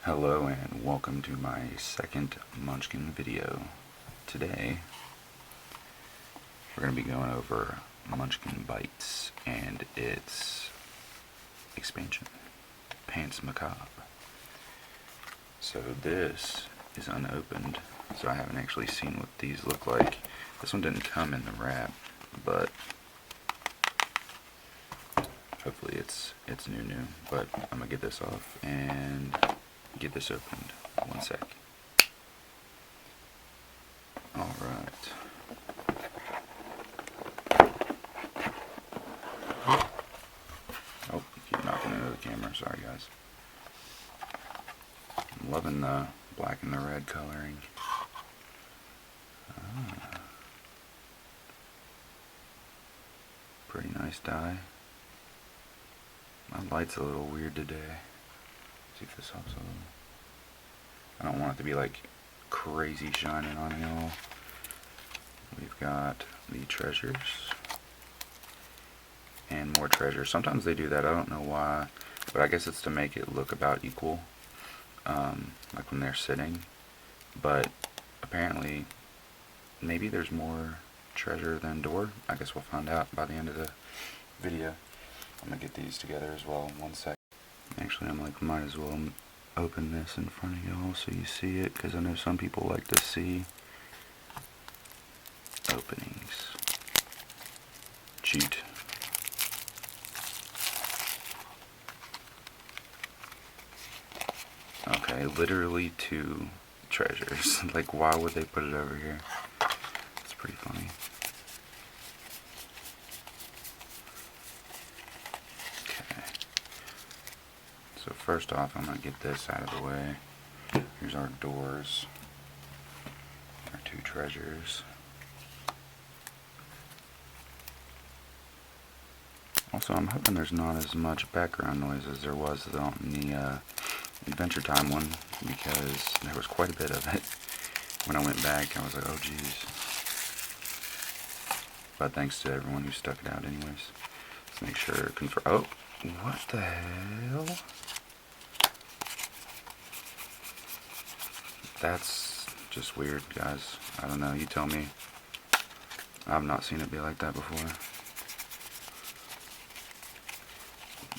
Hello and welcome to my second Munchkin video. Today we're going to be going over Munchkin Bites and its expansion, Pants Macabre. So this is unopened, so I haven't actually seen what these look like. This one didn't come in the wrap, but hopefully it's new. But I'm going to get this off and get this opened. One sec. Alright. Oh, keep knocking into the camera. Sorry, guys. I'm loving the black and the red coloring. Pretty nice dye. My light's a little weird today. See if this helps a little. I don't want it to be like crazy shining on y'all. We've got the treasures and more treasures. Sometimes they do that, I don't know why, but I guess it's to make it look about equal, like when they're sitting. But apparently maybe there's more treasure than door. I guess we'll find out by the end of the video. I'm gonna get these together as well in 1 sec. Actually, I'm like, might as well open this in front of y'all so you see it, because I know some people like to see openings. Cheat. Okay, literally 2 treasures. Like, why would they put it over here? It's pretty funny. So first off, I'm going to get this out of the way. Here's our doors. Our 2 treasures. Also, I'm hoping there's not as much background noise as there was on the Adventure Time one, because there was quite a bit of it. When I went back, I was like, oh geez. But thanks to everyone who stuck it out anyways. Let's make sure, confirm. Oh, what the hell? That's just weird, guys. I don't know, you tell me. I've not seen it be like that before.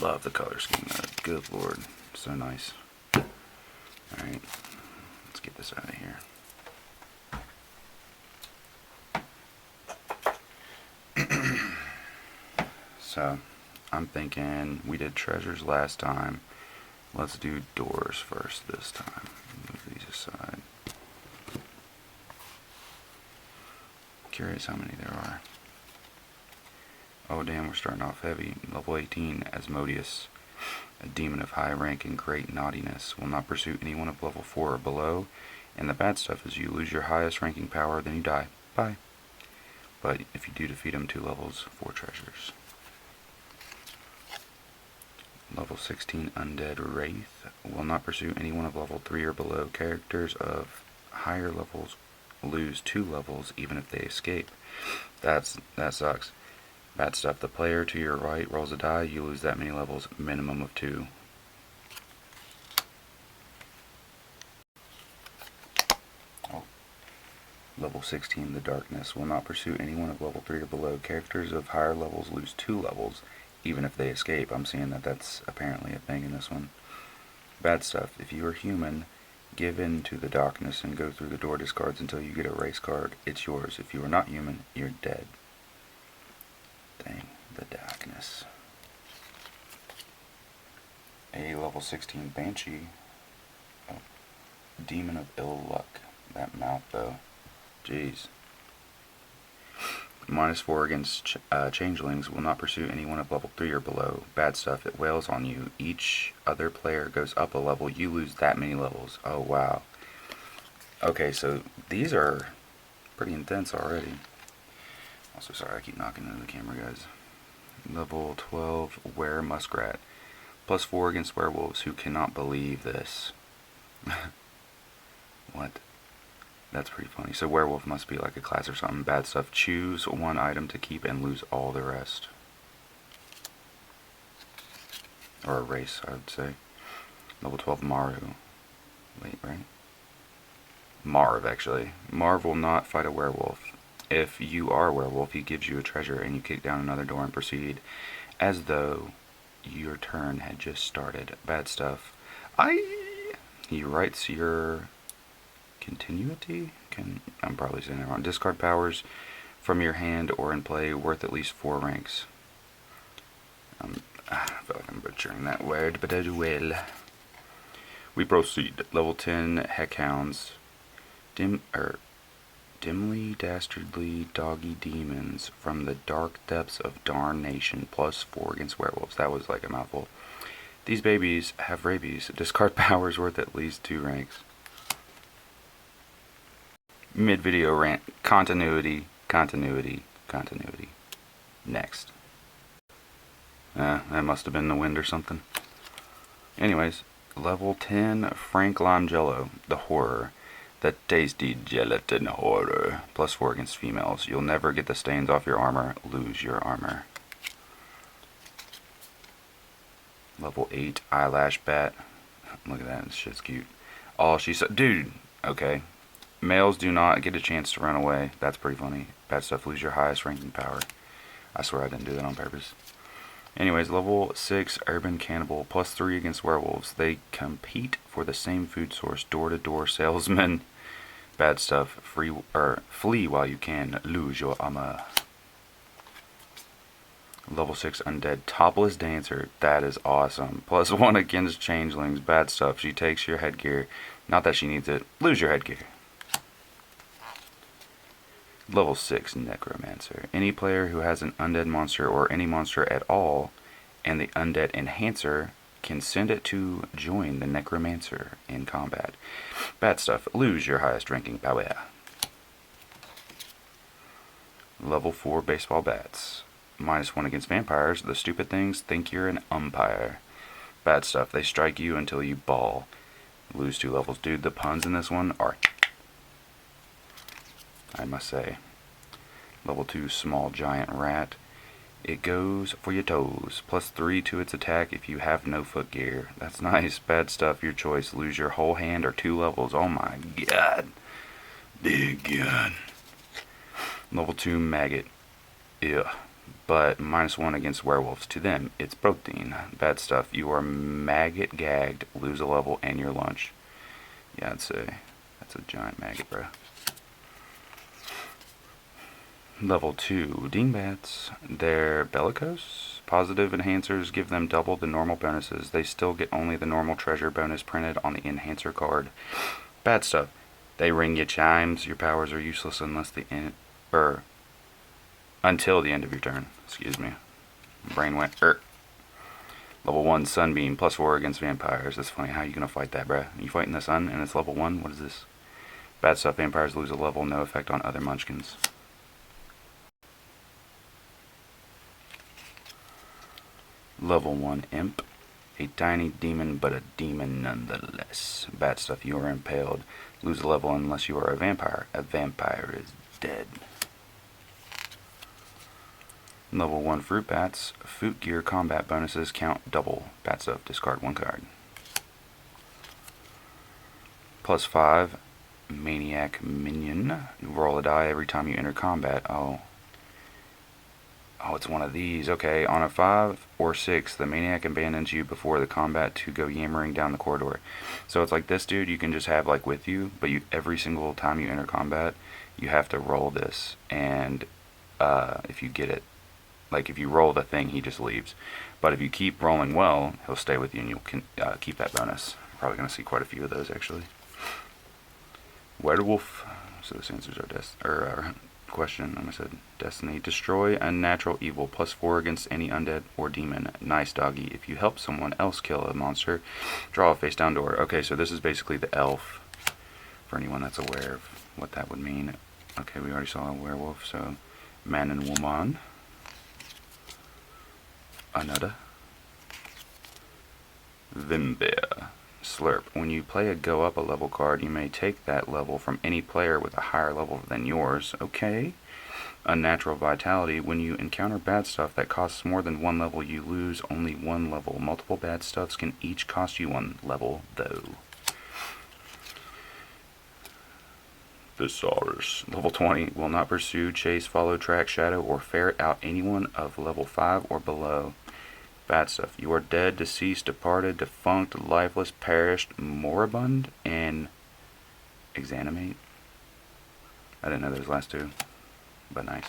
Love the color scheme though. Good lord. So nice. Alright. Let's get this out of here. So, I'm thinking we did treasures last time. Let's do doors first this time. Move these aside. Curious how many there are. Oh damn, we're starting off heavy. Level 18, Asmodeus. A demon of high rank and great naughtiness. Will not pursue anyone of level 4 or below. And the bad stuff is you lose your highest ranking power, then you die. Bye. But if you do defeat him 2 levels, 4 treasures. Level 16, Undead Wraith. Will not pursue anyone of level 3 or below. Characters of higher levels lose 2 levels even if they escape. That sucks. Bad stuff. The player to your right rolls a die. You lose that many levels. Minimum of 2. Oh. Level 16, The Darkness. Will not pursue anyone of level 3 or below. Characters of higher levels lose 2 levels even if they escape. I'm seeing that that's apparently a thing in this one. Bad stuff. If you are human, give in to the darkness and go through the door discards until you get a race card. It's yours. If you are not human, you're dead. Dang, the darkness. A level 16 Banshee. Oh, demon of ill luck. That mouth though. Jeez. -4 against changelings. Will not pursue anyone of level 3 or below. Bad stuff. It wails on you. Each other player goes up a level. You lose that many levels. Oh wow. Okay, so these are pretty intense already. Also, sorry, I keep knocking into the camera, guys. Level 12, Were Muskrat. +4 against werewolves. Who cannot believe this? What? That's pretty funny. So werewolf must be like a class or something. Bad stuff. Choose 1 item to keep and lose all the rest. Or a race, I would say. Level 12, Maru. Wait, right? Marv, actually. Marv will not fight a werewolf. If you are a werewolf, he gives you a treasure and you kick down another door and proceed as though your turn had just started. Bad stuff. He writes your continuity? I'm probably saying that wrong. Discard powers from your hand or in play worth at least 4 ranks. I feel like I'm butchering that word, but I will. We proceed. Level 10 Heckhounds. Dimly dastardly doggy demons from the dark depths of Darnation. +4 against werewolves. That was like a mouthful. These babies have rabies. Discard powers worth at least 2 ranks. Mid-video rant. Continuity. Next. That must have been the wind or something. Anyways, level 10 Frank Lime Jello. The horror. The tasty gelatin horror. +4 against females. You'll never get the stains off your armor. Lose your armor. Level 8 Eyelash Bat. Look at that. This shit's cute. All she said. Dude. Okay. Males do not get a chance to run away. That's pretty funny. Bad stuff. Lose your highest ranking power. I swear I didn't do that on purpose. Anyways, level 6 Urban Cannibal. +3 against werewolves. They compete for the same food source. Door-to-door salesman. Bad stuff. Flee while you can. Lose your armor. Level 6 Undead Topless Dancer. That is awesome. +1 against changelings. Bad stuff. She takes your headgear. Not that she needs it. Lose your headgear. Level 6 Necromancer. Any player who has an undead monster or any monster at all and the undead enhancer can send it to join the Necromancer in combat. Bad stuff. Lose your highest ranking power. Level 4 Baseball Bats. -1 against vampires. The stupid things think you're an umpire. Bad stuff. They strike you until you ball. Lose 2 levels. Dude, the puns in this one are, I must say. Level 2 Small Giant Rat. It goes for your toes. +3 to its attack if you have no foot gear. That's nice. Bad stuff. Your choice. Lose your whole hand or 2 levels. Oh my god. Big god. Level 2 Maggot. Ugh. But -1 against werewolves. To them, it's protein. Bad stuff. You are maggot gagged. Lose a level and your lunch. Yeah, I'd say that's a giant maggot, bro. Level 2 Dingbats. They're bellicose. Positive enhancers give them double the normal bonuses. They still get only the normal treasure bonus printed on the enhancer card. Bad stuff. They ring you chimes. Your powers are useless unless until the end of your turn. Excuse me. Brain went Level 1 Sunbeam. +4 against vampires. That's funny. How are you gonna fight that, bruh? You fighting the sun and it's level 1? What is this? Bad stuff. Vampires lose a level. No effect on other munchkins. Level 1 Imp. A tiny demon, but a demon nonetheless. Bad stuff. You are impaled. Lose a level unless you are a vampire. A vampire is dead. Level 1 Fruit Bats. Foot gear combat bonuses count double. Bad stuff. Discard 1 card. +5 Maniac Minion. You roll a die every time you enter combat. Oh, it's one of these. Okay, on a 5 or 6, the Maniac abandons you before the combat to go yammering down the corridor. So it's like this dude you can just have like with you, but every single time you enter combat, you have to roll this. And if you get it, like if you roll the thing, he just leaves. But if you keep rolling well, he'll stay with you and you'll keep that bonus. You're probably going to see quite a few of those actually. Werewolf. So this answers our question. I said destiny. Destroy unnatural evil. +4 against any undead or demon. Nice doggy. If you help someone else kill a monster, draw a face down door. Okay, so this is basically the elf. For anyone that's aware of what that would mean. Okay, we already saw a werewolf. So man and woman. Another. Vimbear. Slurp. When you play a go up a level card, you may take that level from any player with a higher level than yours. Okay. Unnatural Vitality. When you encounter bad stuff that costs more than 1 level, you lose only 1 level. Multiple bad stuffs can each cost you 1 level, though. Thesaurus. Level 20. Will not pursue, chase, follow, track, shadow, or ferret out anyone of level 5 or below. Bad stuff. You are dead, deceased, departed, defunct, lifeless, perished, moribund, and exanimate. I didn't know those last two, but nice.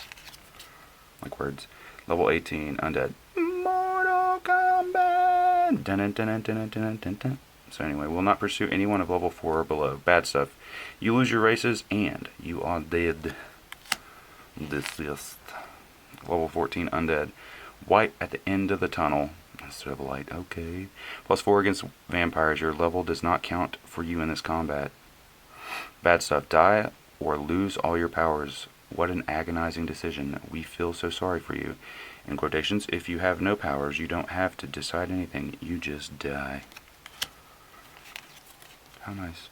Like words. Level 18. Undead. Mortal Kombat. Dun -dun -dun -dun -dun -dun -dun -dun. So anyway, will not pursue anyone of level 4 or below. Bad stuff. You lose your races and you are dead. Deceased. Level 14. Undead. White at the end of the tunnel. Instead of light. Okay. +4 against vampires. Your level does not count for you in this combat. Bad stuff. Die or lose all your powers. What an agonizing decision. We feel so sorry for you. In quotations, if you have no powers, you don't have to decide anything. You just die. How nice.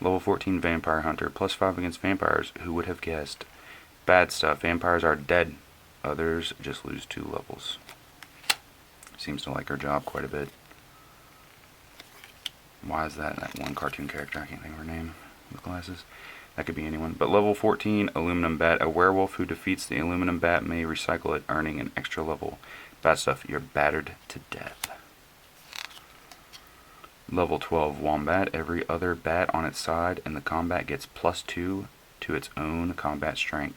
Level 14 Vampire Hunter. +5 against vampires. Who would have guessed? Bad stuff. Vampires are dead. Others just lose 2 levels. Seems to like her job quite a bit. Why is that? That one cartoon character, I can't think of her name, with glasses. That could be anyone. But level 14, Aluminum Bat. A werewolf who defeats the Aluminum Bat may recycle it, earning an extra level. Bad stuff. You're battered to death. Level 12, Wombat. Every other bat on its side in the combat gets +2 to its own combat strength.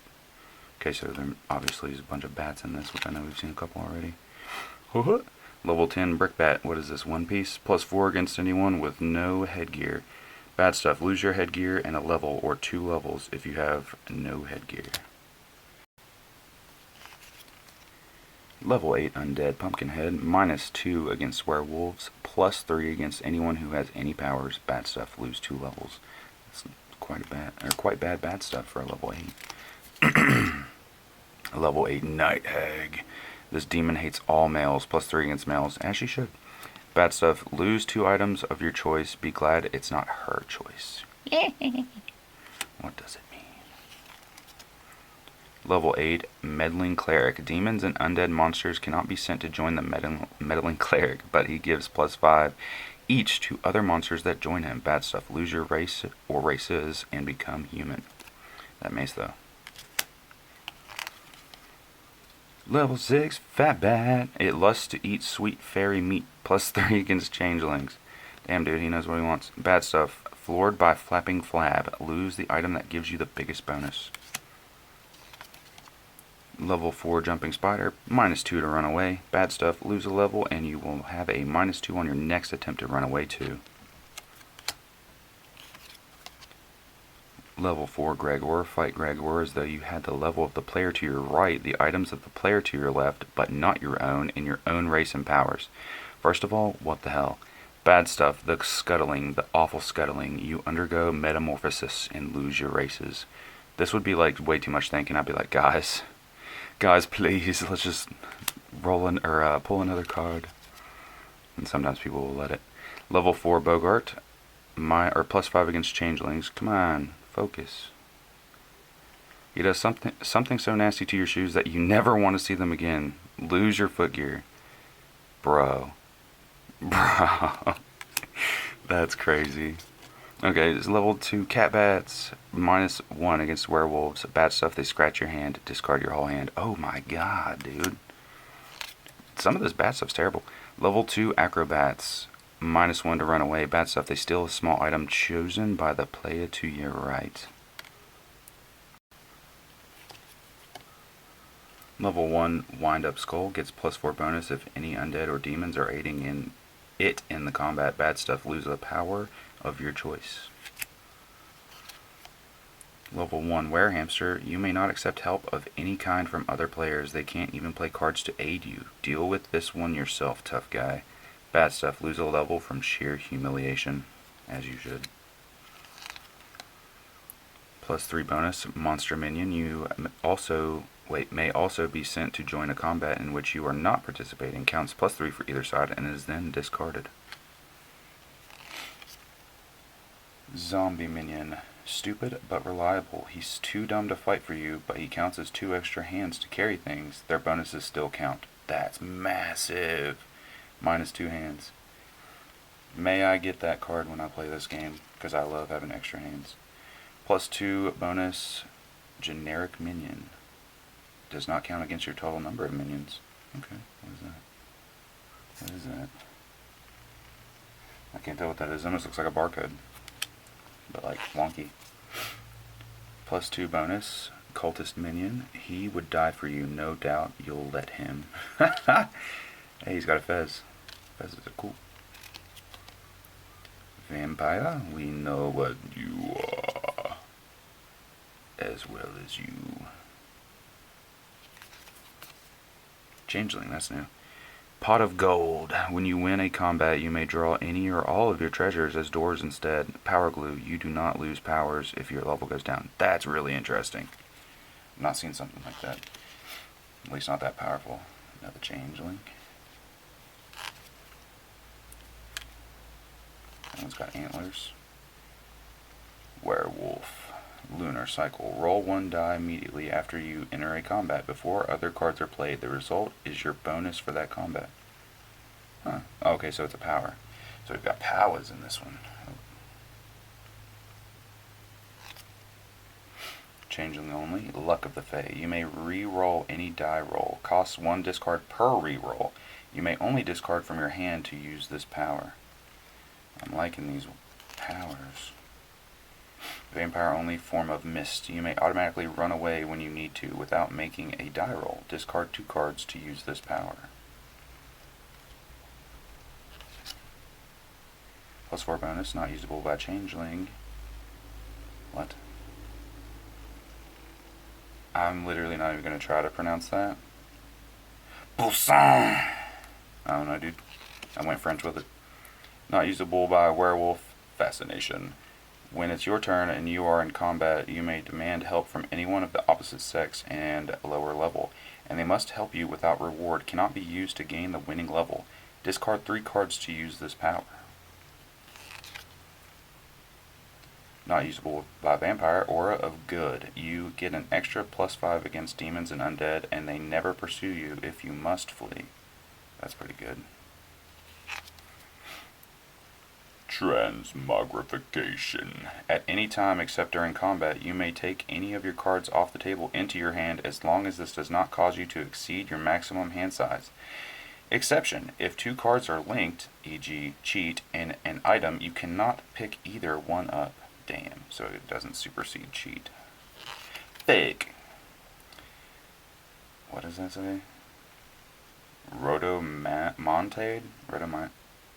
Okay, so there obviously is a bunch of bats in this, which I know we've seen a couple already. Level 10, Brickbat. What is this, one piece? +4 against anyone with no headgear. Bad stuff. Lose your headgear and a level or 2 levels if you have no headgear. Level 8 Undead Pumpkinhead. -2 against werewolves. +3 against anyone who has any powers. Bad stuff. Lose 2 levels. That's quite bad stuff for a level 8. Level 8 Night Hag. This demon hates all males. +3 against males. As she should. Bad stuff. Lose 2 items of your choice. Be glad it's not her choice. What does it mean? Level 8 Meddling Cleric. Demons and undead monsters cannot be sent to join the Meddling Cleric, but he gives +5 each to other monsters that join him. Bad stuff. Lose your race or races and become human. That mace though. Level 6 Fat Bat. It lusts to eat sweet fairy meat. +3 against changelings. Damn dude, he knows what he wants. Bad stuff. Floored by flapping flab. Lose the item that gives you the biggest bonus. Level 4 Jumping Spider. -2 to run away. Bad stuff. Lose a level and you will have a -2 on your next attempt to run away too. Level 4 Gregor. Fight Gregor as though you had the level of the player to your right, the items of the player to your left, but not your own, in your own race and powers. First of all, what the hell? Bad stuff. The scuttling, the awful scuttling. You undergo metamorphosis and lose your races. This would be like way too much thinking. I'd be like, guys, please, let's just pull another card. And sometimes people will let it. Level 4 Bogart. +5 against changelings. Come on. Focus. He does something so nasty to your shoes that you never want to see them again. Lose your footgear. Bro. That's crazy. Okay, it's level 2 Cat Bats. -1 against werewolves. Bad stuff. They scratch your hand. Discard your whole hand. Oh my god, dude. Some of this bat stuff's terrible. Level 2 Acrobats. -1 to run away. Bad stuff. They steal a small item chosen by the player to your right. Level 1 Wind Up Skull gets +4 bonus if any undead or demons are aiding in the combat. Bad stuff. Lose the power of your choice. Level 1 Werehamster. You may not accept help of any kind from other players. They can't even play cards to aid you. Deal with this one yourself, tough guy. Bad stuff. Lose a level from sheer humiliation, as you should. +3 bonus. Monster minion. You may also be sent to join a combat in which you are not participating. Counts +3 for either side and is then discarded. Zombie minion. Stupid but reliable. He's too dumb to fight for you, but he counts as 2 extra hands to carry things. Their bonuses still count. That's massive. -2 hands. May I get that card when I play this game, because I love having extra hands. +2 bonus generic minion. Does not count against your total number of minions. Okay, what is that? What is that? I can't tell what that is. It almost looks like a barcode, but like wonky. +2 bonus cultist minion. He would die for you, no doubt. You'll let him. Hey, he's got a fez. Fezes are cool. Vampire, we know what you are, as well as you. Changeling, that's new. Pot of gold. When you win a combat, you may draw any or all of your treasures as doors instead. Power glue. You do not lose powers if your level goes down. That's really interesting. I've not seen something like that. At least not that powerful. Another changeling. That one's got antlers. Werewolf. Lunar cycle. Roll 1 die immediately after you enter a combat. Before other cards are played, the result is your bonus for that combat. Huh. Okay, so it's a power. So we've got powers in this one. Changeling only. Luck of the Fae. You may re-roll any die roll. Costs 1 discard per re-roll. You may only discard from your hand to use this power. I'm liking these powers. Vampire only form of mist. You may automatically run away when you need to without making a die roll. Discard 2 cards to use this power. +4 bonus, not usable by changeling. What? I'm literally not even going to try to pronounce that. Poussin! I don't know, dude. I went French with it. Not usable by werewolf. Fascination. When it's your turn and you are in combat, you may demand help from anyone of the opposite sex and lower level, and they must help you without reward. Cannot be used to gain the winning level. Discard 3 cards to use this power. Not usable by vampire. Aura of good. You get an extra +5 against demons and undead, and they never pursue you if you must flee. That's pretty good. Transmogrification. At any time except during combat, you may take any of your cards off the table into your hand as long as this does not cause you to exceed your maximum hand size. Exception. If 2 cards are linked, e.g. cheat, and an item, you cannot pick either one up. Damn, so it doesn't supersede cheat. Fake. What does that say? Rotomontade?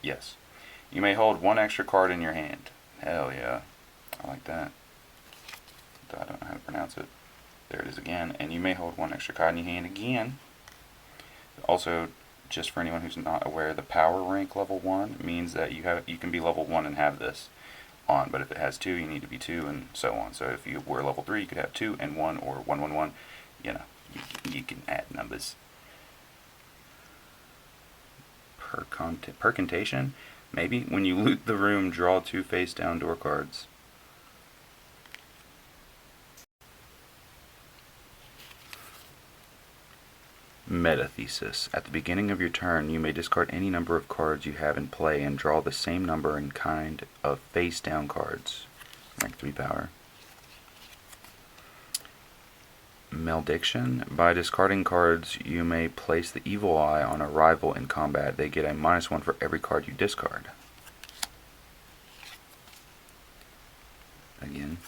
Yes. You may hold 1 extra card in your hand. Hell yeah. I like that. I don't know how to pronounce it. There it is again. And you may hold 1 extra card in your hand again. Also, just for anyone who's not aware, the power rank level 1 means that you can be level 1 and have this on. But if it has 2, you need to be 2 and so on. So if you were level 3, you could have 2 and 1 or 1, 1, 1. You know, you can add numbers. Percontation? Maybe. When you loot the room, draw 2 face-down door cards. Metathesis. At the beginning of your turn, you may discard any number of cards you have in play and draw the same number and kind of face-down cards. Rank 3 power. Malediction. By discarding cards, you may place the evil eye on a rival in combat. They get a -1 for every card you discard. Again.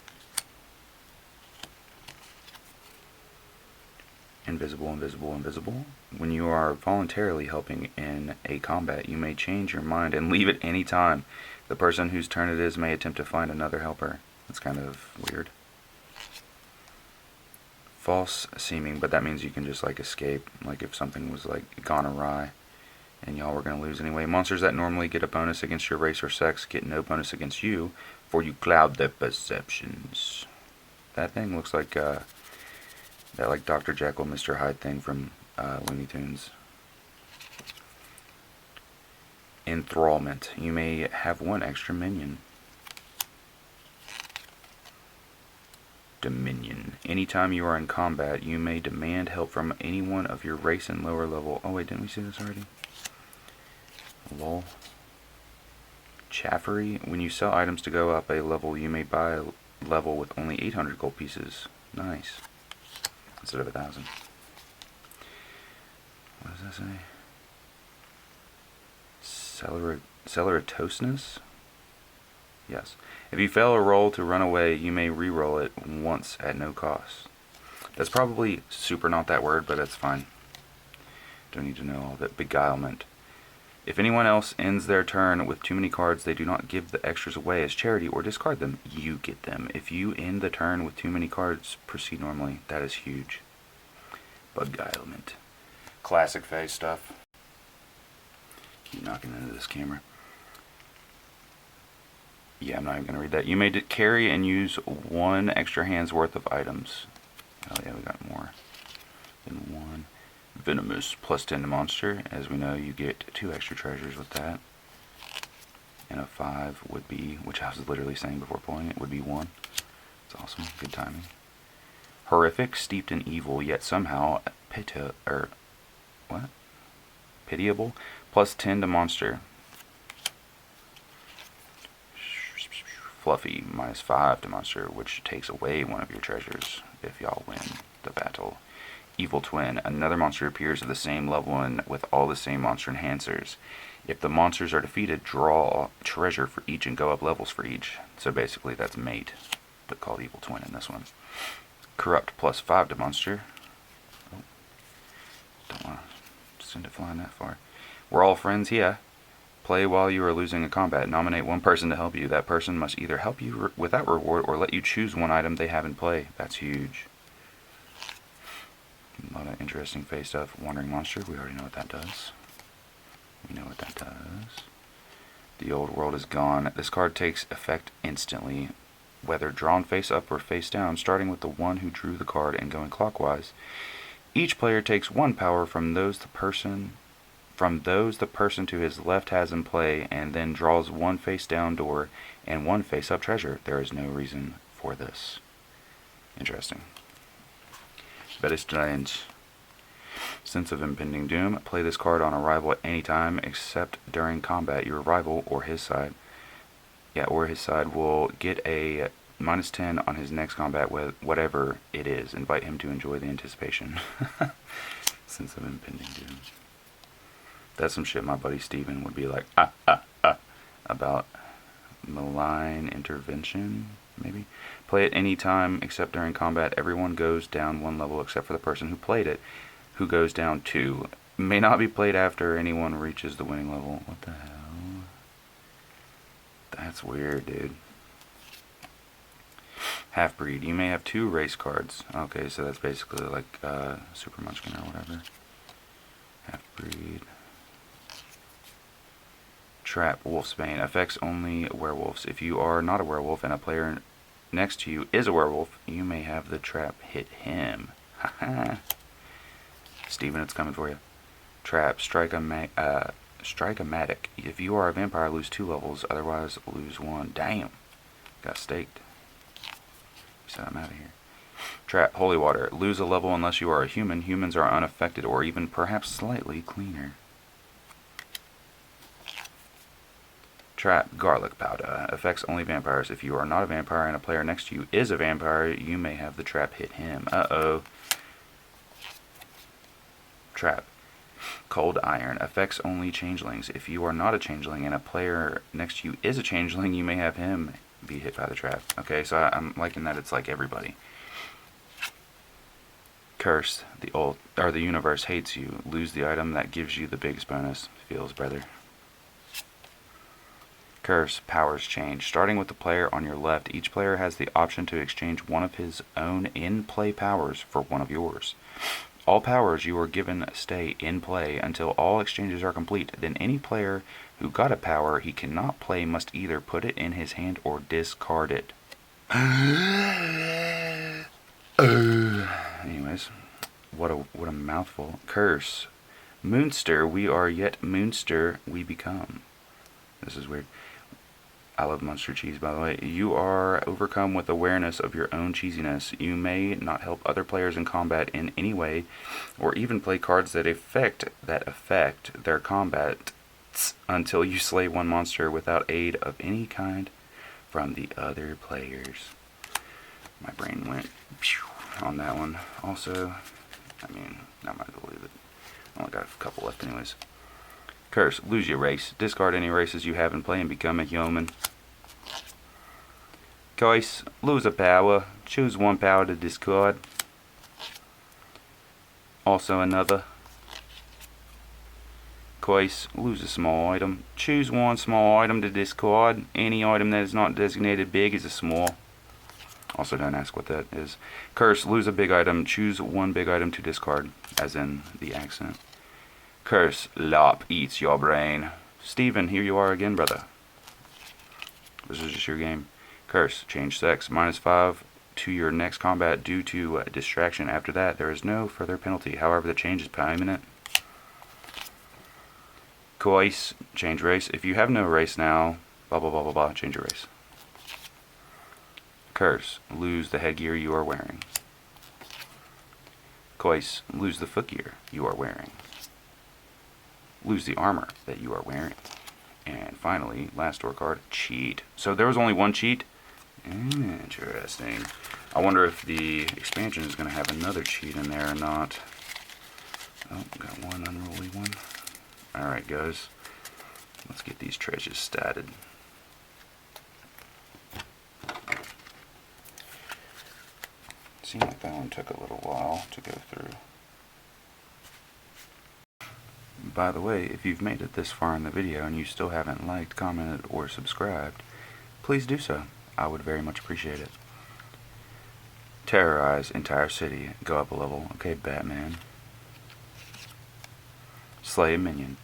Invisible, invisible, invisible. When you are voluntarily helping in a combat, you may change your mind and leave at any time. The person whose turn it is may attempt to find another helper. That's kind of weird. False seeming, but that means you can just like escape, like if something was like gone awry and y'all were going to lose anyway. Monsters that normally get a bonus against your race or sex get no bonus against you, for you cloud their perceptions. That thing looks like that like Dr. Jekyll, Mr. Hyde thing from Looney Tunes. Enthrallment. You may have 1 extra minion. Dominion. Anytime you are in combat, you may demand help from anyone of your race and lower level. Oh wait, didn't we see this already? Lol. Chaffery. When you sell items to go up a level, you may buy level with only 800 gold pieces. Nice. Instead of 1,000. What does that say? Celeratousness? Yes. If you fail a roll to run away, you may re-roll it once at no cost. That's probably super not that word, but that's fine. Don't need to know all that. Beguilement. If anyone else ends their turn with too many cards, they do not give the extras away as charity or discard them. You get them. If you end the turn with too many cards, proceed normally. That is huge. Beguilement. Classic phase stuff. Keep knocking into this camera. Yeah, I'm not even going to read that. You may carry and use 1 extra hand's worth of items. Oh yeah, we got more than 1. Venomous, plus 10 to monster. As we know, you get 2 extra treasures with that. And a 5 would be, which I was literally saying before pulling it, would be 1. It's awesome. Good timing. Horrific, steeped in evil, yet somehow pitiable. Plus 10 to monster. Fluffy, minus 5 to monster, which takes away 1 of your treasures if y'all win the battle. Evil Twin, another monster appears at the same level and with all the same monster enhancers. If the monsters are defeated, draw treasure for each and go up levels for each. So basically that's mate, but called Evil Twin in this one. Corrupt, plus 5 to monster. Oh, don't want to send it flying that far. We're all friends here. Play while you are losing a combat. Nominate 1 person to help you. That person must either help you without reward or let you choose 1 item they have in play. That's huge. A lot of interesting face stuff. Wandering Monster. We already know what that does. We know what that does. The old world is gone. This card takes effect instantly, whether drawn face up or face down, starting with the one who drew the card and going clockwise. Each player takes 1 power from those the person to his left has in play, and then draws 1 face down door and 1 face up treasure. There is no reason for this. Interesting. Very strange. Sense of impending doom. Play this card on arrival at any time except during combat. Your rival or his side will get a minus 10 on his next combat with whatever it is. Invite him to enjoy the anticipation. Sense of impending doom. That's some shit my buddy Steven would be like, about malign intervention, maybe. Play at any time except during combat. Everyone goes down 1 level except for the person who played it, who goes down 2. May not be played after anyone reaches the winning level. What the hell? That's weird, dude. Half-breed. You may have 2 race cards. Okay, so that's basically like Super Munchkin or whatever. Half-breed. Trap, Wolfsbane. Affects only werewolves. If you are not a werewolf and a player next to you is a werewolf, you may have the trap hit him. Haha. Steven, it's coming for you. Trap, Strike-o-matic. If you are a vampire, lose 2 levels, otherwise lose 1. Damn. Got staked. So I'm out of here. Trap, Holy Water. Lose a level unless you are a human. Humans are unaffected or even perhaps slightly cleaner. Trap, Garlic Powder. Affects only vampires. If you are not a vampire and a player next to you is a vampire, you may have the trap hit him. Uh-oh. Trap, Cold Iron. Affects only changelings. If you are not a changeling and a player next to you is a changeling, you may have him be hit by the trap. Okay, so I'm liking that it's like everybody. Curse, the universe hates you. Lose the item that gives you the biggest bonus. Feels, brother. Curse, Powers Change. Starting with the player on your left, each player has the option to exchange 1 of his own in-play powers for 1 of yours. All powers you are given stay in play until all exchanges are complete. Then any player who got a power he cannot play must either put it in his hand or discard it. Anyways, what a mouthful. Curse, Moonster, we are yet Moonster we become. This is weird. I love Munster cheese, by the way. You are overcome with awareness of your own cheesiness. You may not help other players in combat in any way, or even play cards that affect their combat until you slay 1 monster without aid of any kind from the other players. My brain went phew on that one. Also, I mean, not might as well leave it. I only got a couple left anyways. Curse, lose your race. Discard any races you have in play and become a human. Choice, lose a power. Choose one power to discard. Also another. Choice, lose a small item. Choose one small item to discard. Any item that is not designated big is a small. Also don't ask what that is. Curse, lose a big item. Choose one big item to discard, as in the accent. Curse, Lop eats your brain. Steven, here you are again, brother. This is just your game. Curse, change sex. -5 to your next combat due to distraction. After that, there is no further penalty. However, the change is permanent. Choice, change race. If you have no race now, blah blah blah blah blah, change your race. Curse, lose the headgear you are wearing. Choice, lose the footgear you are wearing. Lose the armor that you are wearing. And finally, last door card, cheat. So there was only one cheat? Interesting. I wonder if the expansion is going to have another cheat in there or not. Oh, got one unruly one. Alright guys, let's get these treasures started. Seemed like that one took a little while to go through. By the way, if you've made it this far in the video and you still haven't liked, commented, or subscribed, please do so. I would very much appreciate it. Terrorize entire city. Go up a level. Okay, Batman. Slay a minion,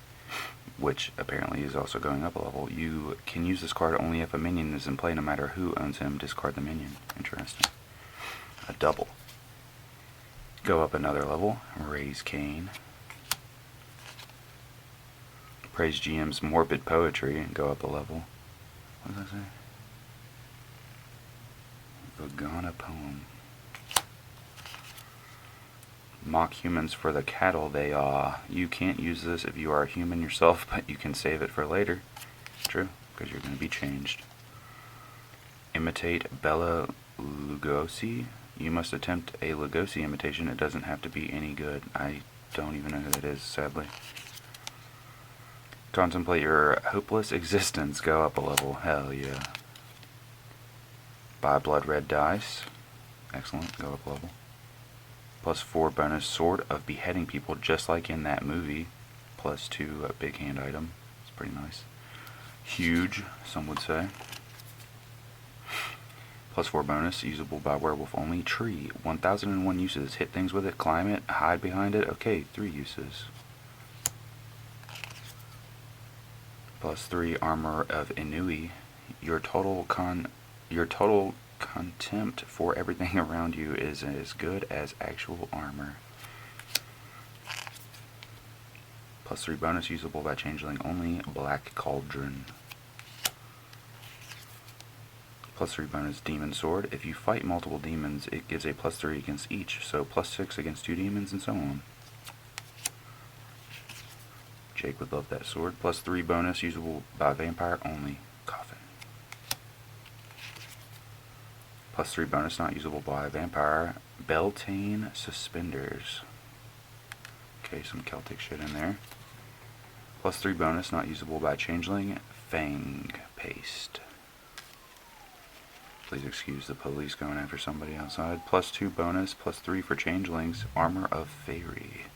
which apparently is also going up a level. You can use this card only if a minion is in play, no matter who owns him. Discard the minion. Interesting. A double. Go up another level. Raise Cain. Praise GM's morbid poetry and go up a level. What does that say? Vagana poem. Mock humans for the cattle they are. You can't use this if you are a human yourself, but you can save it for later. True, because you're going to be changed. Imitate Bela Lugosi. You must attempt a Lugosi imitation. It doesn't have to be any good. I don't even know who that is, sadly. Contemplate your hopeless existence. Go up a level. Hell yeah. Buy blood red dice. Excellent. Go up a level. +4 bonus sword of beheading people, just like in that movie. +2 big hand item. It's pretty nice. Huge, some would say. +4 bonus, usable by werewolf only. Tree, 1001 uses. Hit things with it, climb it, hide behind it. Okay, 3 uses. +3 armor of Inui. Your total contempt for everything around you is as good as actual armor. +3 bonus, usable by changeling only. Black Cauldron. +3 bonus, demon sword. If you fight multiple demons, it gives a +3 against each, so +6 against 2 demons and so on. Jake would love that sword. +3 bonus, usable by vampire only. Coffin. +3 bonus, not usable by vampire. Beltane suspenders. Okay, some Celtic shit in there. +3 bonus, not usable by changeling. Fang paste. Please excuse the police going after somebody outside. +2 bonus, +3 for changelings. Armor of Fairy.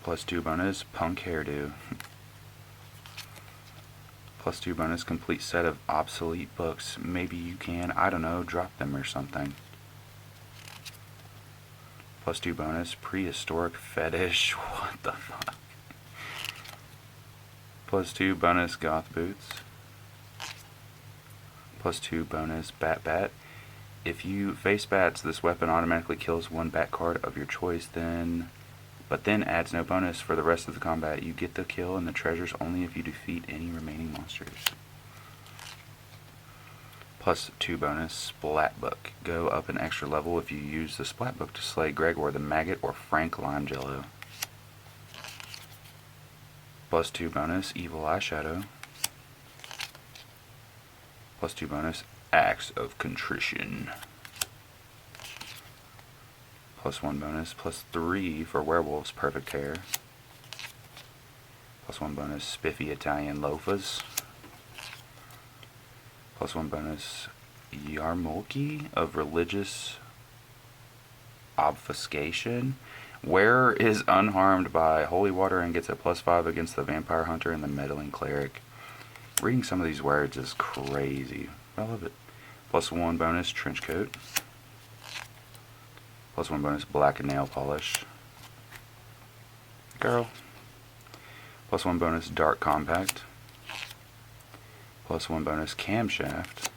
+2 bonus, punk hairdo. +2 bonus, complete set of obsolete books. Maybe you can, I don't know, drop them or something. +2 bonus, prehistoric fetish. What the fuck? +2 bonus, goth boots. +2 bonus, bat. If you face bats, this weapon automatically kills one bat card of your choice, but then adds no bonus for the rest of the combat. You get the kill and the treasures only if you defeat any remaining monsters. +2 bonus, Splat Book. Go up an extra level if you use the Splat Book to slay Gregor the Maggot or Frank Langelo. +2 bonus, Evil Eyeshadow. +2 bonus, Acts of Contrition. +1 bonus, +3 for Werewolves, Perfect Hair. +1 bonus, Spiffy Italian Loafers. +1 bonus, Yarmulke of Religious Obfuscation. Wearer is unharmed by holy water and gets a +5 against the Vampire Hunter and the Meddling Cleric. Reading some of these words is crazy. I love it. +1 bonus, Trench Coat. +1 bonus, Black Nail Polish. Girl. +1 bonus, Dark Compact. +1 bonus, Camshaft.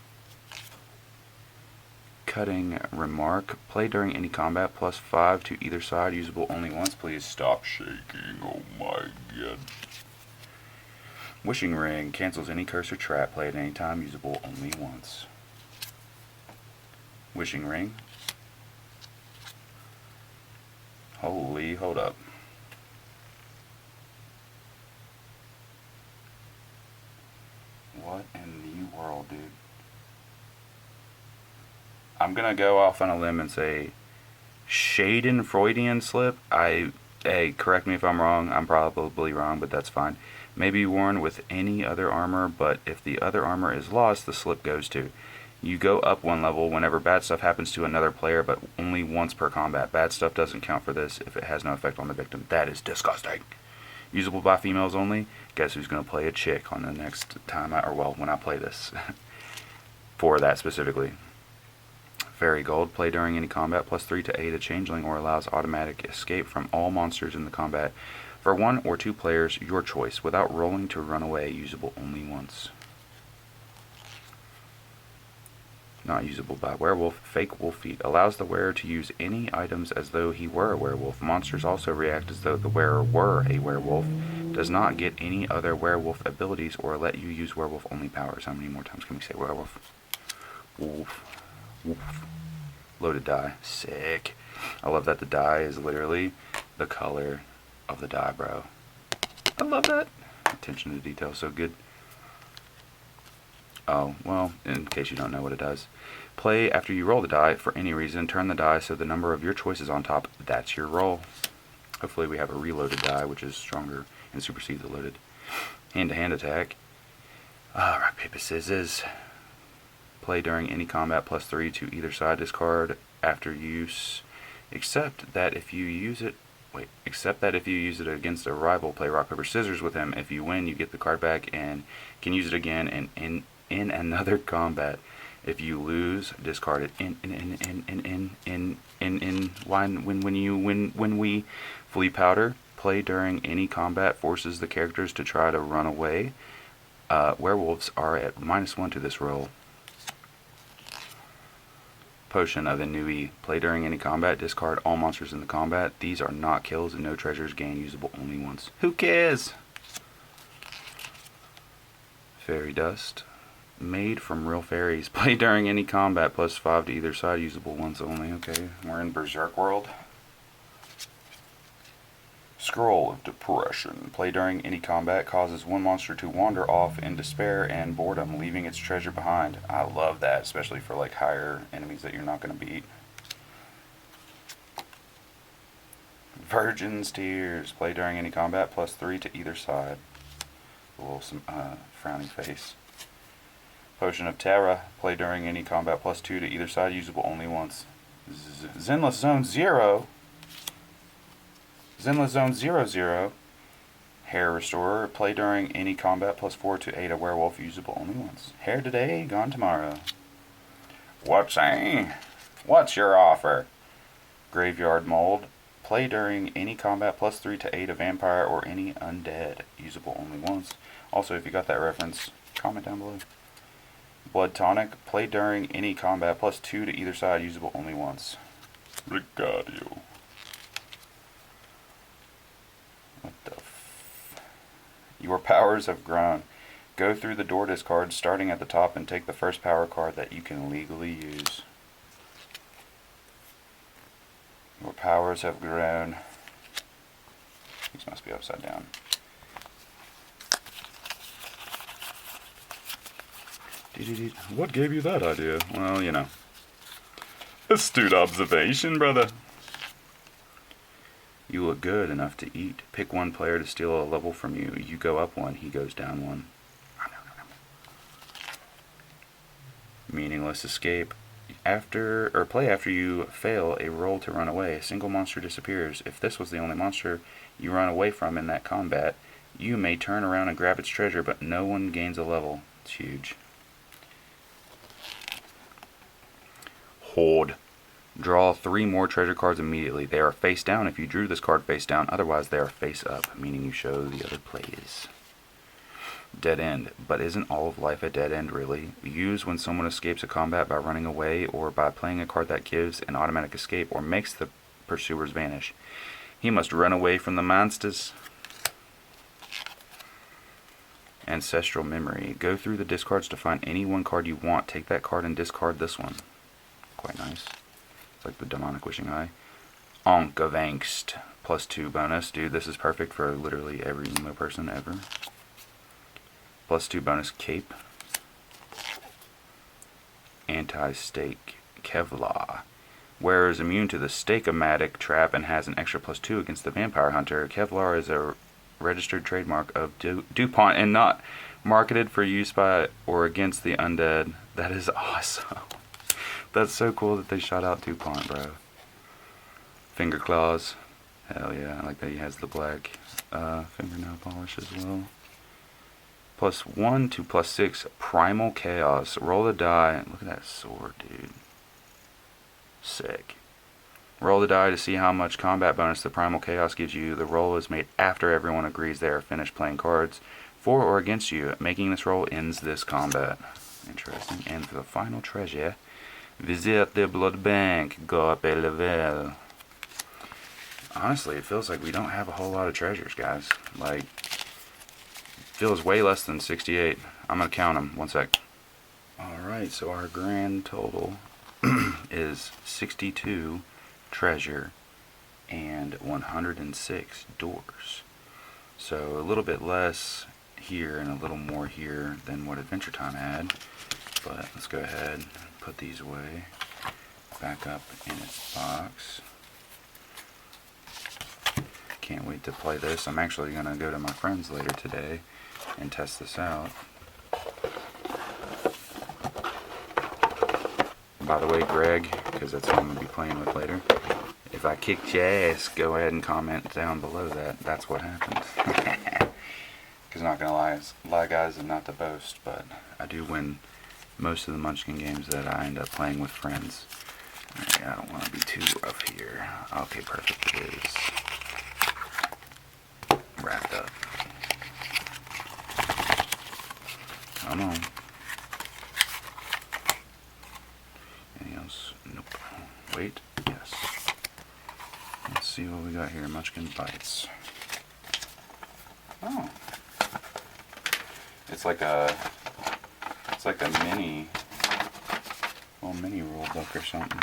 Cutting Remark. Play during any combat, +5 to either side, usable only once. Please stop shaking. Oh my god. Wishing Ring. Cancels any curse or trap. Play at any time, usable only once. Wishing Ring. Holy, hold up. What in the world, dude? I'm gonna go off on a limb and say Shaden Freudian slip. Hey, correct me if I'm wrong. I'm probably wrong, but that's fine. May be worn with any other armor, but if the other armor is lost, the slip goes to. You go up 1 level whenever bad stuff happens to another player, but only once per combat. Bad stuff doesn't count for this if it has no effect on the victim. That is disgusting. Usable by females only. Guess who's going to play a chick on the next time, when I play this. For that specifically. Fairy Gold. Play during any combat, +3 to aid a changeling or allows automatic escape from all monsters in the combat. For 1 or 2 players, your choice. Without rolling to run away, usable only once. Not usable by werewolf. Fake Wolf Feet. Allows the wearer to use any items as though he were a werewolf. Monsters also react as though the wearer were a werewolf. Does not get any other werewolf abilities or let you use werewolf only powers. How many more times can we say werewolf? Wolf. Wolf. Loaded die. Sick. I love that the die is literally the color of the die, bro. I love that. Attention to detail, so good. Oh, well, in case you don't know what it does. Play after you roll the die for any reason. Turn the die so the number of your choice is on top. That's your roll. Hopefully we have a reloaded die, which is stronger and supersedes the loaded. Hand-to-hand attack. Rock, paper, scissors. Play during any combat, +3 to either side. Discard after use. Except that if you use it against a rival, play rock, paper, scissors with him. If you win, you get the card back and can use it again in another combat. If you lose, discard it when we flee powder. Play during any combat forces the characters to try to run away. Werewolves are at -1 to this roll. Potion of Ennui. Play during any combat. Discard all monsters in the combat. These are not kills and no treasures gained, usable only once. Who cares? Fairy Dust. Made from real fairies. Play during any combat, +5 to either side, usable once only. Okay, we're in Berserk world. Scroll of Depression. Play during any combat, causes 1 monster to wander off in despair and boredom, leaving its treasure behind. I love that, especially for like higher enemies that you're not going to beat. Virgin's Tears. Play during any combat, +3 to either side. A little frowny face. Potion of Terra. Play during any combat, +2 to either side, usable only once. Zenless Zone 0. Zenless Zone 00. Hair Restorer. Play during any combat, +4 to aid a werewolf, usable only once. Hair today, gone tomorrow. What's your offer? Graveyard Mold. Play during any combat, +3 to aid a vampire or any undead, usable only once. Also, if you got that reference, comment down below. Blood Tonic. Play during any combat, +2 to either side, usable only once. Ricardio. What the Your powers have grown. Go through the door discard starting at the top and take the first power card that you can legally use. Your powers have grown. These must be upside down. What gave you that idea? Well, you know. Astute observation, brother. You look good enough to eat. Pick one player to steal a level from you. You go up one, he goes down one. Meaningless escape. Play after you fail a roll to run away. A single monster disappears. If this was the only monster you run away from in that combat, you may turn around and grab its treasure, but no one gains a level. It's huge. Hoard. Draw 3 more treasure cards immediately. They are face down if you drew this card face down. Otherwise, they are face up, meaning you show the other plays. Dead end. But isn't all of life a dead end, really? Use when someone escapes a combat by running away or by playing a card that gives an automatic escape or makes the pursuers vanish. He must run away from the monsters. Ancestral memory. Go through the discards to find any one card you want. Take that card and discard this one. Quite nice. It's like the demonic wishing eye. Ankh of Angst. +2 bonus. Dude, this is perfect for literally every emo person ever. +2 bonus cape. Anti-stake. Kevlar. Wearer is immune to the stake-o-matic trap and has an extra +2 against the vampire hunter. Kevlar is a registered trademark of DuPont and not marketed for use by or against the undead. That is awesome. That's so cool that they shot out DuPont, bro. Finger claws. Hell yeah. I like that he has the black fingernail polish as well. +1 to +6. Primal Chaos. Roll the die. Look at that sword, dude. Sick. Roll the die to see how much combat bonus the Primal Chaos gives you. The roll is made after everyone agrees they are finished playing cards for or against you. Making this roll ends this combat. Interesting. And for the final treasure, visit the blood bank. Go up a level. Honestly, it feels like we don't have a whole lot of treasures, guys. Like, feels way less than 68. I'm gonna count them. One sec. Alright, so our grand total is 62 treasure and 106 doors. So a little bit less here and a little more here than what Adventure Time had. But let's go ahead and put these away. Back up in its box. Can't wait to play this. I'm actually going to go to my friends later today and test this out. By the way, Greg, because that's who I'm going to be playing with later, if I kicked your ass, go ahead and comment down below that. That's what happened. Because I'm not going to lie guys, and not to boast, but I do win most of the Munchkin games that I end up playing with friends. Okay, I don't want to be too rough here. Okay, perfect. It is wrapped up. Come on. Anything else? Nope. Wait. Yes. Let's see what we got here. Munchkin Bites. Oh. It's like a mini rule book or something.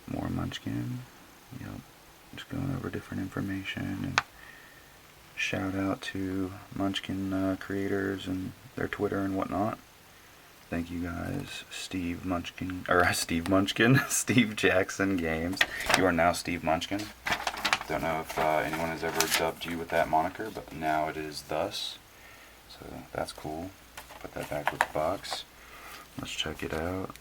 More Munchkin. Yep. Just going over different information and shout out to Munchkin creators and their Twitter and whatnot. Thank you guys, Steve Munchkin, Steve Jackson Games. You are now Steve Munchkin. Don't know if anyone has ever dubbed you with that moniker, but now it is thus. So that's cool. Put that back with the box. Let's check it out.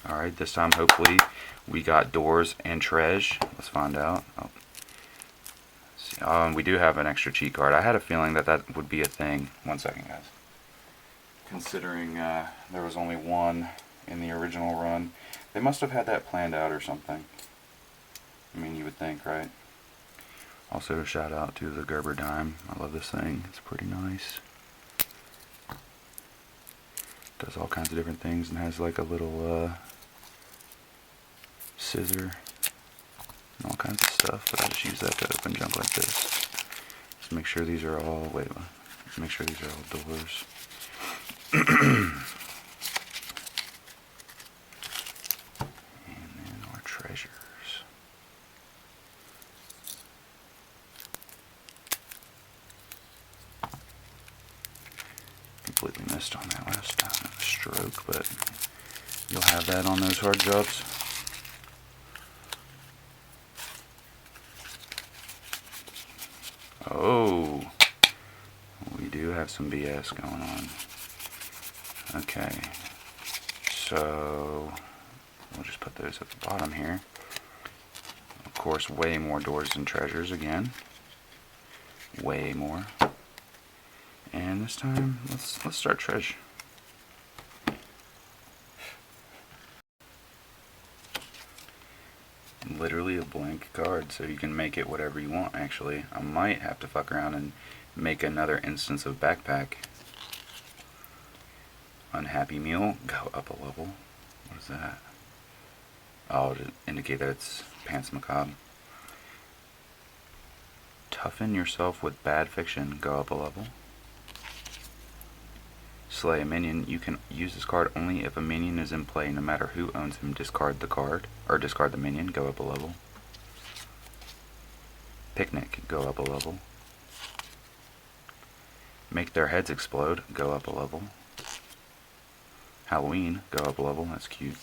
Alright, this time hopefully we got doors and treasure. Let's find out. Oh. We do have an extra cheat card. I had a feeling that that would be a thing. 1 second, guys. Considering there was only one in the original run, they must have had that planned out or something. I mean, you would think, right? Also, shout out to the Gerber dime. I love this thing. It's pretty nice. Does all kinds of different things and has like a little scissor and all kinds of stuff, but I just use that to open junk like this. Just make sure these are all, make sure these are all doors. And then our treasures. completely missed on that last stroke, but you'll have that on those hard jobs. Oh, we do have some BS going on. Okay, so we'll just put those at the bottom here. Of course, way more doors than treasures again. Way more. And this time, let's start treasure. Literally a blank card, so you can make it whatever you want. Actually, I might have to fuck around and make another instance of backpack. Unhappy meal, go up a level. What is that? Oh, to indicate that it's pants macabre. Toughen yourself with bad fiction, go up a level. Slay a minion, you can use this card only if a minion is in play. No matter who owns him, discard the card, or discard the minion, go up a level. Picnic, go up a level. Make their heads explode, go up a level. Halloween, go up a level, that's cute.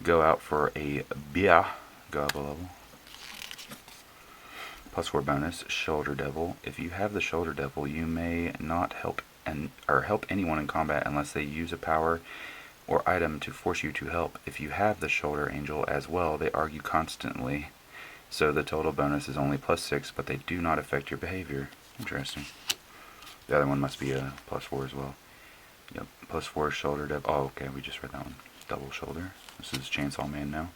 Go out for a beer, go up a level. +4 bonus, Shoulder Devil. If you have the Shoulder Devil, you may not help anyone in combat unless they use a power or item to force you to help. If you have the Shoulder Angel as well, they argue constantly, so the total bonus is only +6, but they do not affect your behavior. Interesting. The other one must be a +4 as well. Yep, +4 Shoulder Devil. Oh, okay, we just read that one. Double Shoulder. This is Chainsaw Man now.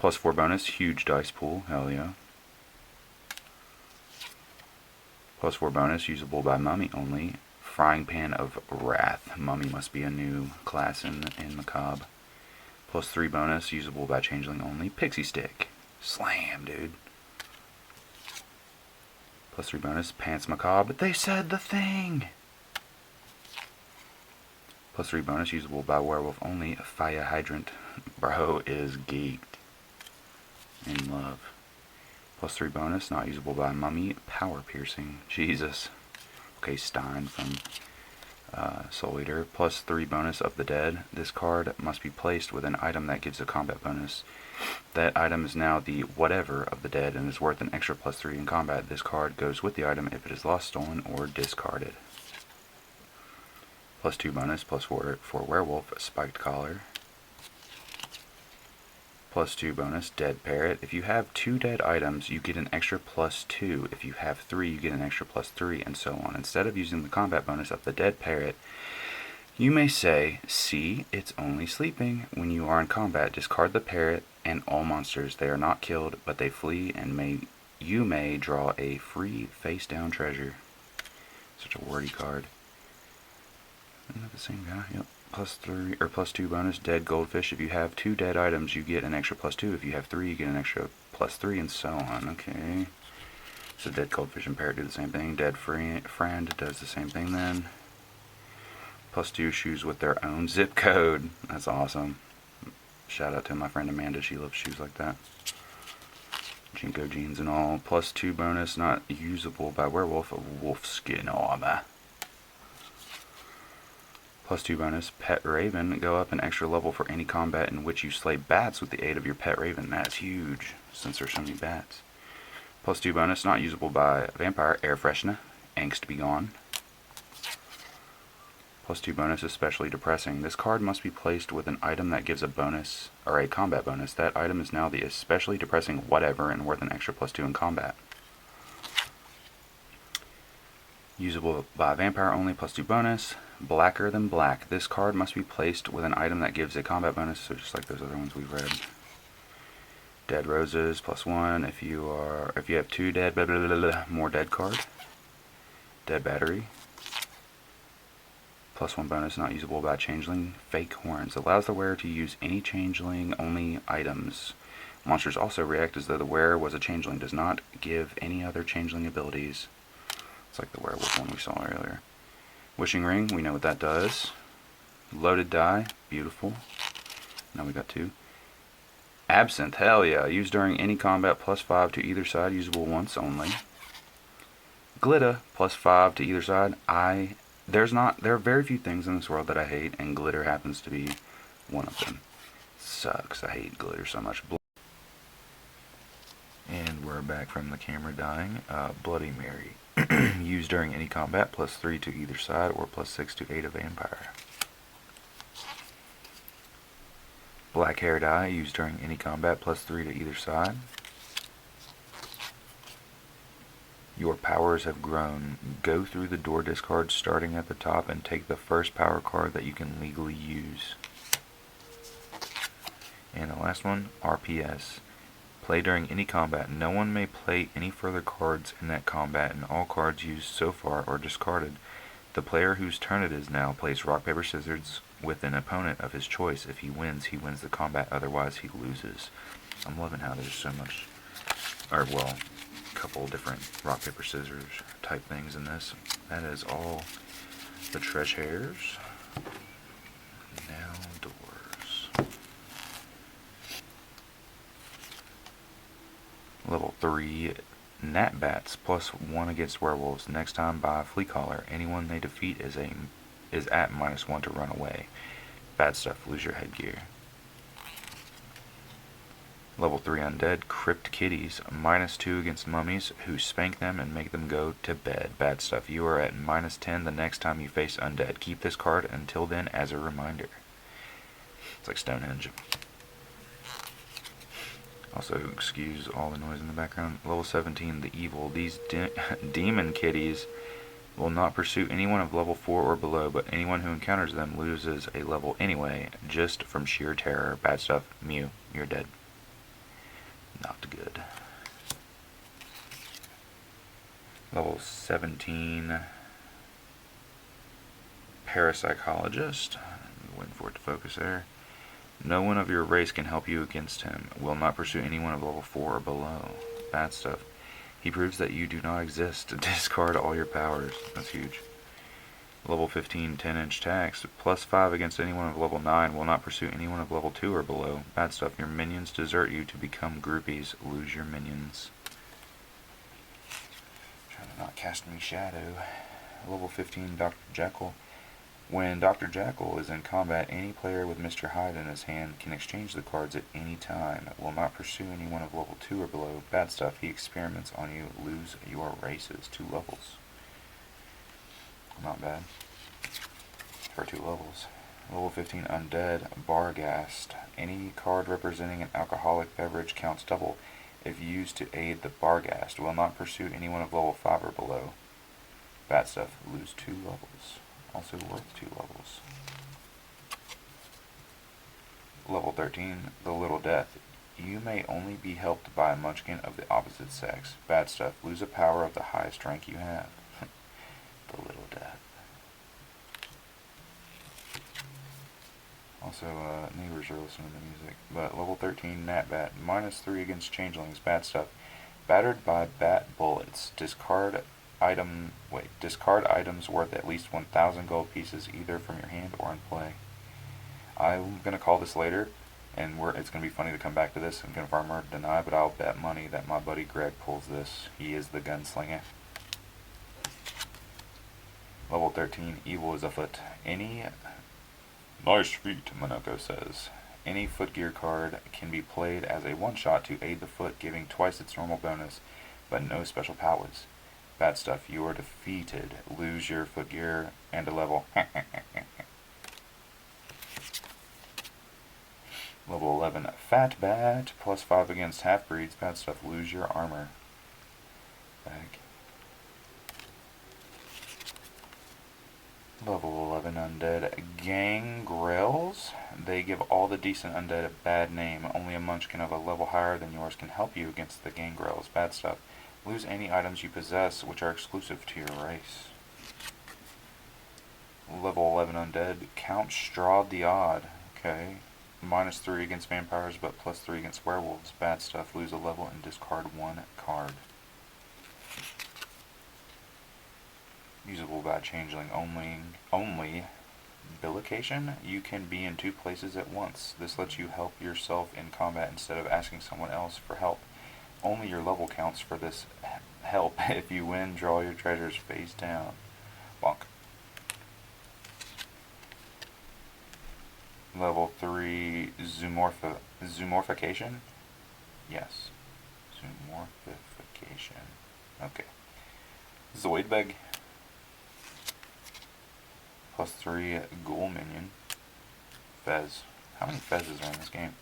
+4 bonus, Huge Dice Pool. Hell yeah. +4 bonus, usable by Mummy only. Frying Pan of Wrath. Mummy must be a new class in Macabre. +3 bonus, usable by Changeling only. Pixie Stick. Slam, dude. +3 bonus, Pants Macabre. They said the thing! +3 bonus, usable by Werewolf only. Fire Hydrant. Bro is geeked. In love. +3 bonus, not usable by Mummy. Power Piercing. Jesus. Okay, Stein from Soul Eater. +3 bonus of the Dead. This card must be placed with an item that gives a combat bonus. That item is now the whatever of the Dead and is worth an extra +3 in combat. This card goes with the item if it is lost, stolen, or discarded. +2 bonus, +4 for Werewolf, Spiked Collar. +2 bonus, Dead Parrot. If you have 2 dead items, you get an extra +2. If you have 3, you get an extra +3, and so on. Instead of using the combat bonus of the Dead Parrot, you may say, see, it's only sleeping. When you are in combat, discard the parrot and all monsters. They are not killed, but they flee, and you may draw a free face-down treasure. Such a wordy card. Isn't that the same guy? Yep. +3 or +2 bonus, Dead Goldfish. If you have 2 dead items, you get an extra +2. If you have 3, you get an extra +3, and so on. Okay. So Dead Goldfish and Parrot do the same thing. Dead Friend does the same thing then. +2 shoes with their own zip code. That's awesome. Shout out to my friend Amanda. She loves shoes like that. Jinko jeans and all. +2 bonus, not usable by Werewolf. Wolfskin armor. +2 bonus, Pet Raven. Go up an extra level for any combat in which you slay bats with the aid of your Pet Raven. That's huge, since there's so many bats. +2 bonus, not usable by Vampire. Air Freshener. Angst Be Gone. +2 bonus, especially depressing. This card must be placed with an item that gives a bonus, or a combat bonus. That item is now the especially depressing whatever and worth an extra +2 in combat. Usable by Vampire only, +2 bonus. Blacker Than Black. This card must be placed with an item that gives a combat bonus, so just like those other ones we've read. Dead Roses, +1. If you have 2 dead, blah, blah, blah, blah, more dead card. Dead Battery. +1 bonus, not usable by Changeling. Fake Horns. Allows the wearer to use any Changeling only items. Monsters also react as though the wearer was a Changeling. Does not give any other Changeling abilities. It's like the Werewolf one we saw earlier. Wishing Ring, we know what that does. Loaded Die, beautiful. Now we got 2. Absinthe, hell yeah. Used during any combat, +5 to either side, usable once only. Glitta, +5 to either side. there are very few things in this world that I hate, and glitter happens to be one of them. Sucks. I hate glitter so much. And we're back from the camera dying. Bloody Mary. Used during any combat, +3 to either side, or +6 to aid a vampire. Black hair dye, used during any combat, +3 to either side. Your powers have grown. Go through the door discard starting at the top and take the first power card that you can legally use. And the last one, RPS. Play during any combat. No one may play any further cards in that combat, and all cards used so far are discarded. The player whose turn it is now plays rock, paper, scissors with an opponent of his choice. If he wins the combat. Otherwise, he loses. I'm loving how there's so much, or well, a couple different rock, paper, scissors type things in this. That is all the treasures. Now doors. Level 3 Gnat Bats, +1 against werewolves. Next time by a flea collar. Anyone they defeat is at -1 to run away. Bad stuff, lose your headgear. Level 3 Undead Crypt Kitties, -2 against mummies who spank them and make them go to bed. Bad stuff, you are at -10 the next time you face undead. Keep this card until then as a reminder. It's like Stonehenge. Also, excuse all the noise in the background. Level 17, the Evil. These demon kitties will not pursue anyone of level 4 or below, but anyone who encounters them loses a level anyway, just from sheer terror. Bad stuff, Mew, you're dead. Not good. Level 17, Parapsychologist. Waiting for it to focus there. No one of your race can help you against him. Will not pursue anyone of level 4 or below. Bad stuff. He proves that you do not exist. Discard all your powers. That's huge. Level 15, 10-inch tax. +5 against anyone of level 9. Will not pursue anyone of level 2 or below. Bad stuff. Your minions desert you to become groupies. Lose your minions. Trying to not cast me shadow. Level 15, Dr. Jekyll. When Dr. Jackal is in combat, any player with Mr. Hyde in his hand can exchange the cards at any time. Will not pursue anyone of level 2 or below. Bad stuff. He experiments on you. Lose your races. 2 levels. Not bad. For 2 levels. Level 15 Undead Barghast. Any card representing an alcoholic beverage counts double if used to aid the Barghast. Will not pursue anyone of level 5 or below. Bad stuff. Lose 2 levels. Also worth 2 levels. Level 13, the Little Death. You may only be helped by a Munchkin of the opposite sex. Bad stuff. Lose a power of the highest rank you have. The Little Death. Also, neighbors are listening to music. But level 13, Gnat Bat. -3 against changelings. Bad stuff. Battered by bat bullets. Discard items worth at least 1,000 gold pieces either from your hand or in play. I'm going to call this later, and it's going to be funny to come back to this and confirm or deny, but I'll bet money that my buddy Greg pulls this. He is the gunslinger. Level 13, Evil is afoot. Nice feet, Monoko says. Any footgear card can be played as a one-shot to aid the foot, giving twice its normal bonus, but no special powers. Bad stuff. You are defeated. Lose your footgear and a level. Level 11. Fat Bat. +5 against half-breeds. Bad stuff. Lose your armor. Back. Level 11 Undead Gangrels. They give all the decent undead a bad name. Only a munchkin of a level higher than yours can help you against the gangrels. Bad stuff. Lose any items you possess which are exclusive to your race. Level 11 Undead Count Strahd the Odd. Okay. -3 against vampires, but +3 against werewolves. Bad stuff. Lose a level and discard 1 card. Usable by changeling only. Billication. You can be in 2 places at once. This lets you help yourself in combat instead of asking someone else for help. Only your level counts for this help. If you win, draw your treasures face down. Bonk. Level 3 zoomorphication? Yes. Zoomorphification. Okay. Zoidbeg. Plus 3 ghoul minion. Fez. How many Fezes are in this game?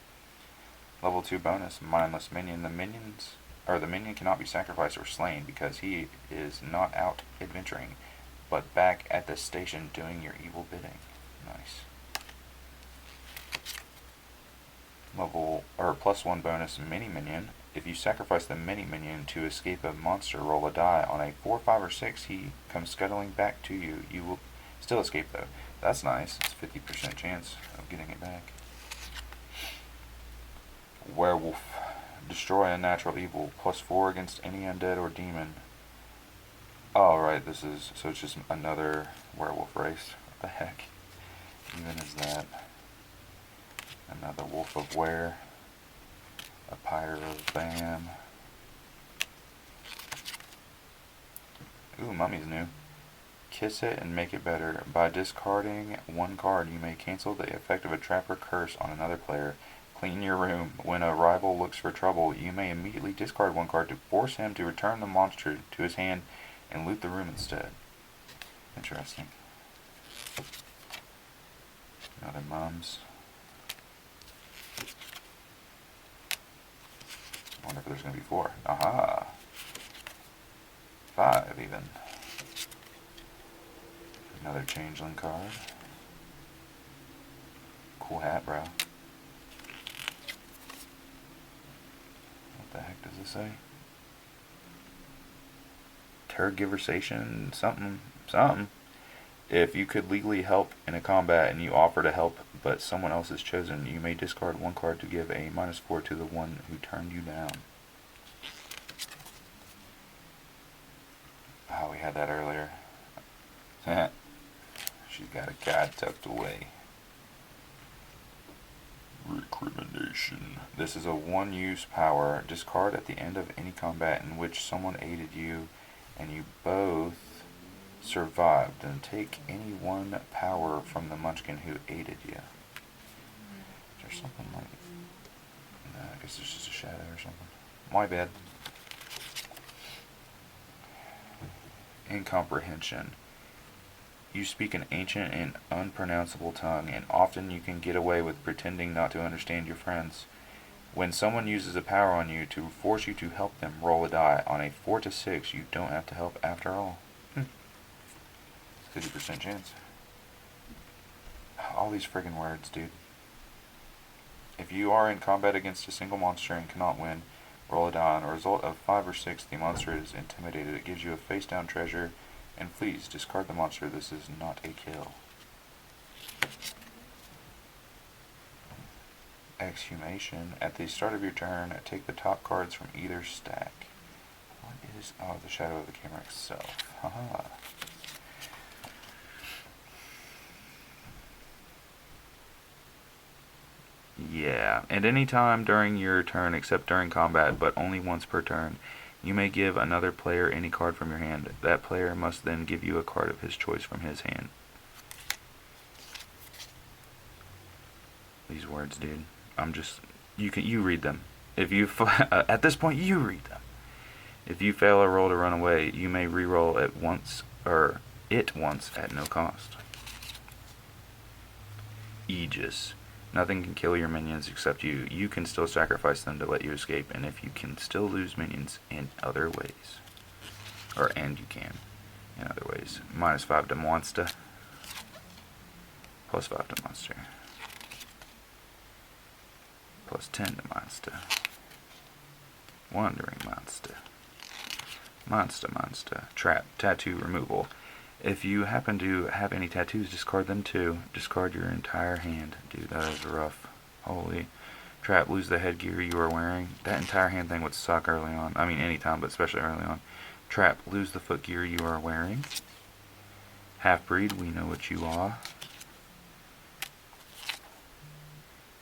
Level 2 bonus, mindless minion. The minion cannot be sacrificed or slain because he is not out adventuring, but back at the station doing your evil bidding. Nice. Plus 1 bonus, mini minion. If you sacrifice the mini minion to escape a monster, roll a die. On a 4, 5, or 6, he comes scuttling back to you. You will still escape though. That's nice. It's 50% chance of getting it back. Werewolf. Destroy unnatural evil. Plus 4 against any undead or demon. Oh, right. So it's just another werewolf race. What the heck? Even is that. Another wolf of were. A pyre of bam. Ooh, mummy's new. Kiss it and make it better. By discarding 1 card, you may cancel the effect of a trap or curse on another player. Clean your room. When a rival looks for trouble, you may immediately discard 1 card to force him to return the monster to his hand and loot the room instead. Interesting. Another mums. I wonder if there's going to be 4. Aha! 5 even. Another changeling card. Cool hat, bro. What the heck does this say? Tergiversation? Something. If you could legally help in a combat and you offer to help but someone else is chosen, you may discard 1 card to give a -4 to the one who turned you down. Oh, we had that earlier. She's got a card tucked away. Recrimination. This is a 1-use power. Discard at the end of any combat in which someone aided you and you both survived, and take any 1 power from the Munchkin who aided you. Is there something like... No, I guess it's just a shadow or something. My bad. Incomprehension. You speak an ancient and unpronounceable tongue, and often you can get away with pretending not to understand your friends. When someone uses a power on you to force you to help them, roll a die. On a 4 to 6, you don't have to help after all. 50% chance. All these friggin' words, dude. If you are in combat against a single monster and cannot win, roll a die. On a result of 5 or 6, the monster is intimidated. It gives you a face-down treasure, and please discard the monster. This is not a kill. Exhumation. At the start of your turn, take the top cards from either stack. What is... Oh, the shadow of the camera itself. Haha. Yeah, and any time during your turn except during combat, but only once per turn, you may give another player any card from your hand. That player must then give you a card of his choice from his hand. These words, dude. You read them. If you at this point, you read them. If you fail a roll to run away, you may re-roll it once at no cost. Aegis. Nothing can kill your minions except you. You can still sacrifice them to let you escape, and if you can still lose minions in other ways. And you can in other ways. -5 to monster. +5 to monster. +10 to monster. Wandering monster. Monster. Trap. Tattoo removal. If you happen to have any tattoos, discard them too. Discard your entire hand. Dude, that is rough. Holy. Trap. Lose the headgear you are wearing. That entire hand thing would suck early on. I mean, anytime, but especially early on. Trap. Lose the footgear you are wearing. Half-breed. We know what you are.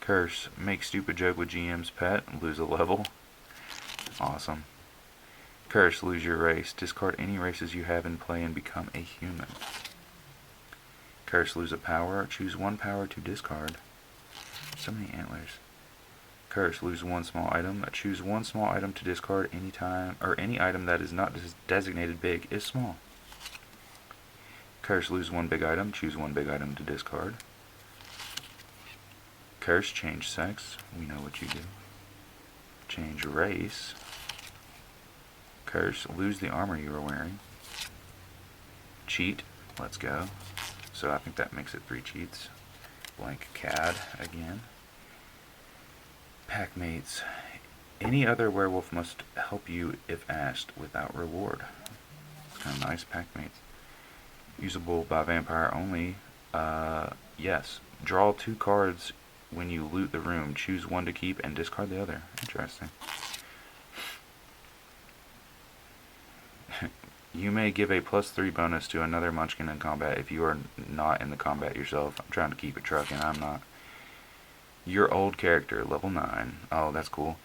Curse. Make stupid joke with GM's pet. Lose a level. Awesome. Curse. Lose your race. Discard any races you have in play and become a human. Curse. Lose a power. Choose 1 power to discard. So many antlers. Curse, lose one small item. Choose one small item to discard any time, or any item that is not designated big is small. Curse, lose one big item. Choose one big item to discard. Curse, change sex. We know what you do. Change race. Curse, lose the armor you are wearing. Cheat, let's go. So I think that makes it 3 cheats. Blank CAD again. Packmates. Any other werewolf must help you if asked without reward. It's kind of nice. Packmates. Usable by vampire only. Yes. Draw 2 cards when you loot the room. Choose one to keep and discard the other. Interesting. You may give a +3 bonus to another Munchkin in combat if you are not in the combat yourself. I'm trying to keep it trucking. I'm not. Your old character, level 9. Oh, that's cool.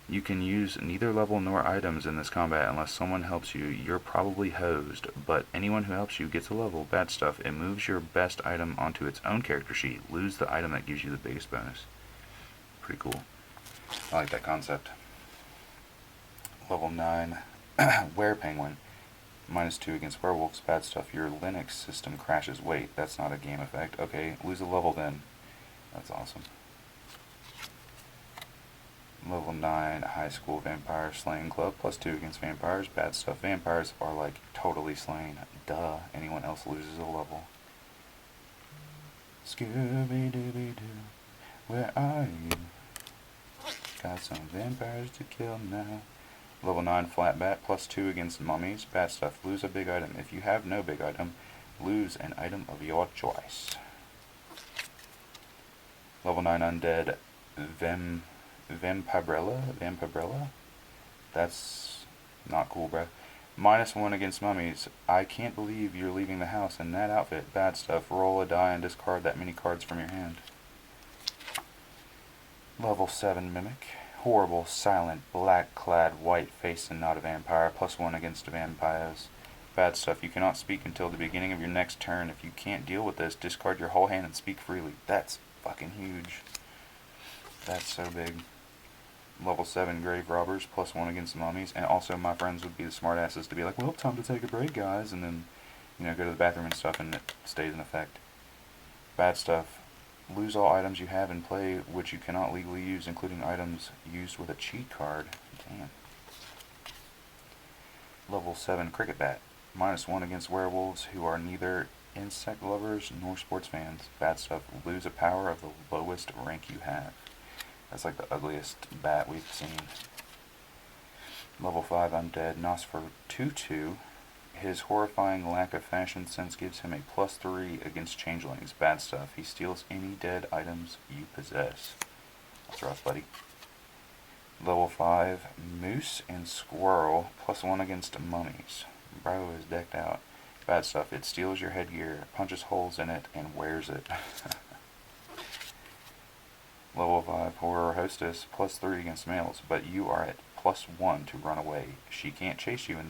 You can use neither level nor items in this combat unless someone helps you. You're probably hosed, but anyone who helps you gets a level. Bad stuff. It moves your best item onto its own character sheet. Lose the item that gives you the biggest bonus. Pretty cool. I like that concept. Level 9. Werepenguin. -2 against werewolves. Bad stuff. Your Linux system crashes. Wait, that's not a game effect. Okay, lose a level then. That's awesome. Level 9 high school vampire slaying club. +2 against vampires. Bad stuff. Vampires are like totally slain. Duh. Anyone else loses a level. Scooby-Dooby-Doo, where are you? Got some vampires to kill now. Level 9 flat bat. +2 against mummies. Bad stuff. Lose a big item. If you have no big item, lose an item of your choice. Level 9 undead Vampabrella? That's not cool, bruh. -1 against mummies. I can't believe you're leaving the house in that outfit. Bad stuff. Roll a die and discard that many cards from your hand. Level 7 mimic. Horrible, silent, black-clad, white-faced and not a vampire. +1 against vampires. Bad stuff. You cannot speak until the beginning of your next turn. If you can't deal with this, discard your whole hand and speak freely. That's fucking huge. That's so big. Level 7 grave robbers. +1 against mummies. And also my friends would be the smartasses to be like, well, time to take a break, guys. And then, go to the bathroom and stuff, and it stays in effect. Bad stuff. Lose all items you have in play which you cannot legally use, including items used with a cheat card. Damn. Level 7 cricket bat. -1 against werewolves who are neither insect lovers nor sports fans. Bad stuff. Lose a power of the lowest rank you have. That's like the ugliest bat we've seen. Level 5 undead Nosferatu. His horrifying lack of fashion sense gives him a +3 against changelings. Bad stuff. He steals any dead items you possess. That's rough, buddy. Level 5 moose and squirrel. +1 against mummies. Bro is decked out. Bad stuff. It steals your headgear, punches holes in it, and wears it. Level 5 horror hostess. +3 against males, but you are at +1 to run away. She can't chase you in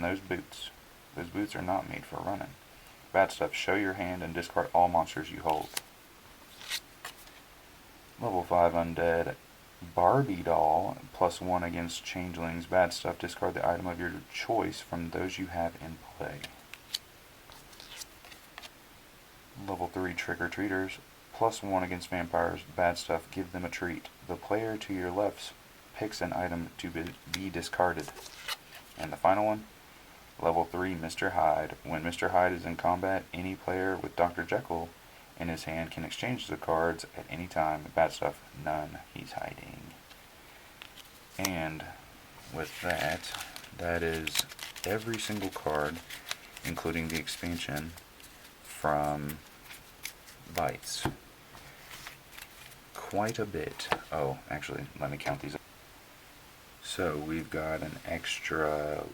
those boots. Those boots are not made for running. Bad stuff. Show your hand and discard all monsters you hold. Level 5 undead Barbie doll. +1 against changelings. Bad stuff. Discard the item of your choice from those you have in play. Level 3 trick-or-treaters. +1 against vampires. Bad stuff. Give them a treat. The player to your left picks an item to be discarded. And the final one. Level 3 Mr. Hyde. When Mr. Hyde is in combat, any player with Dr. Jekyll in his hand can exchange the cards at any time. Bad stuff. None. He's hiding. And with that, that is every single card, including the expansion from Bites. Quite a bit. Oh, actually, let me count these up. So we've got an extra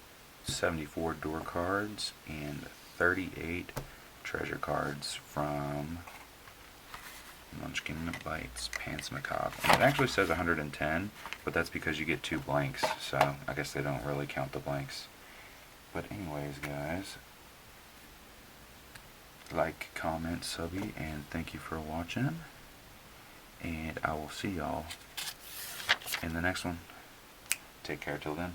74 door cards and 38 treasure cards from Munchkin Bites Pants Macabre. And it actually says 110, but that's because you get 2 blanks, so I guess they don't really count the blanks. But anyways, guys, like, comment, subby, and thank you for watching. and I will see y'all in the next one. Take care till then.